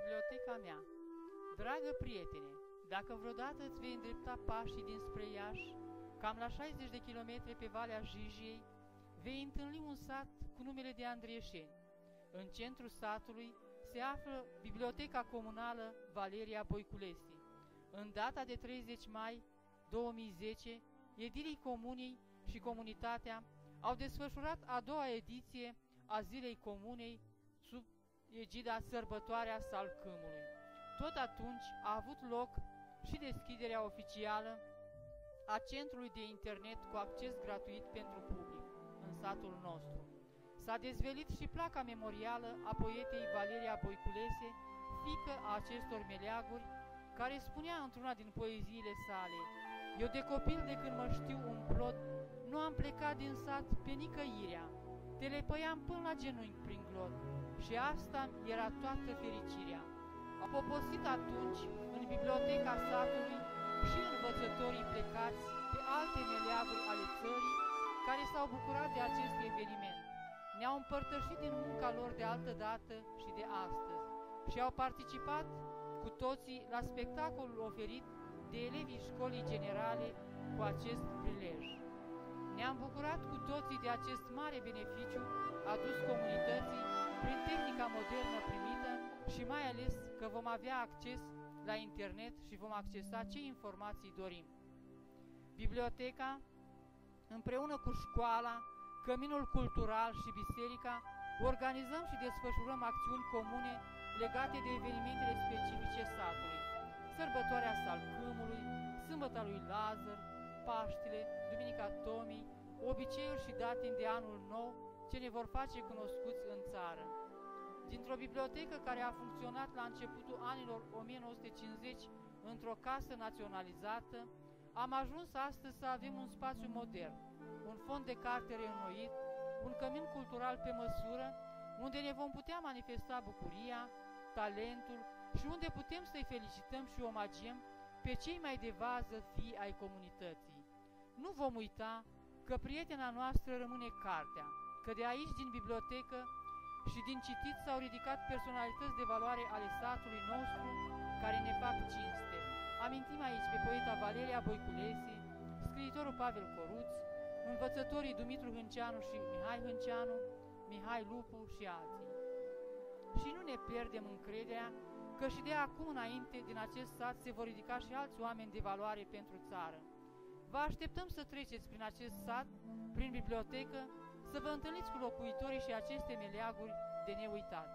Biblioteca mea. Dragă prietene, dacă vreodată îți vei îndrepta pașii dinspre Iași, cam la 60 de kilometri pe Valea Jijiei, vei întâlni un sat cu numele de Andrieșeni. În centrul satului se află Biblioteca Comunală Valeria Voiculesi. În data de 30 mai 2010, edilii comunei și comunitatea au desfășurat a doua ediție a Zilei Comunei sub egida Sărbătoarea Salcâmului. Tot atunci a avut loc și deschiderea oficială a centrului de internet cu acces gratuit pentru public în satul nostru. S-a dezvelit și placa memorială a poetei Valeria Voiculesi, fiică a acestor meleaguri, care spunea într-una din poeziile sale: "Eu de copil, de când mă știu un plod, nu am plecat din sat pe nicăirea, te lepăiam până la genunchi prin glod și asta era toată fericirea." Au poposit atunci în biblioteca satului și învățătorii plecați pe alte meleaguri ale țării care s-au bucurat de acest eveniment. Ne-au împărtășit din munca lor de altă dată și de astăzi și au participat cu toții la spectacolul oferit de elevii școlii generale cu acest prilej. Ne-am bucurat cu toții de acest mare beneficiu adus comunității prin tehnica modernă primită și mai ales că vom avea acces la internet și vom accesa ce informații dorim. Biblioteca, împreună cu școala, Căminul Cultural și Biserica, organizăm și desfășurăm acțiuni comune legate de evenimentele specifice satului: Sărbătoarea Salcâmului, Sâmbăta lui Lazar, Paștile, Duminica Tomii, obiceiuri și datini de anul nou ce ne vor face cunoscuți în țară. Dintr-o bibliotecă care a funcționat la începutul anilor 1950 într-o casă naționalizată, am ajuns astăzi să avem un spațiu modern, un fond de carte reînnoit, un cămin cultural pe măsură, unde ne vom putea manifesta bucuria, talentul și unde putem să-i felicităm și omagiem pe cei mai de vază fii ai comunității. Nu vom uita că prietena noastră rămâne cartea, că de aici, din bibliotecă și din citit, s-au ridicat personalități de valoare ale satului nostru care ne fac cinste. Amintim aici pe poeta Valeria Voiculesi, scriitorul Pavel Coruț, învățătorii Dumitru Hânceanu și Mihai Hânceanu, Mihai Lupu și alții. Și nu ne pierdem încrederea că și de acum înainte din acest sat se vor ridica și alți oameni de valoare pentru țară. Vă așteptăm să treceți prin acest sat, prin bibliotecă, să vă întâlniți cu locuitorii și aceste meleaguri de neuitat.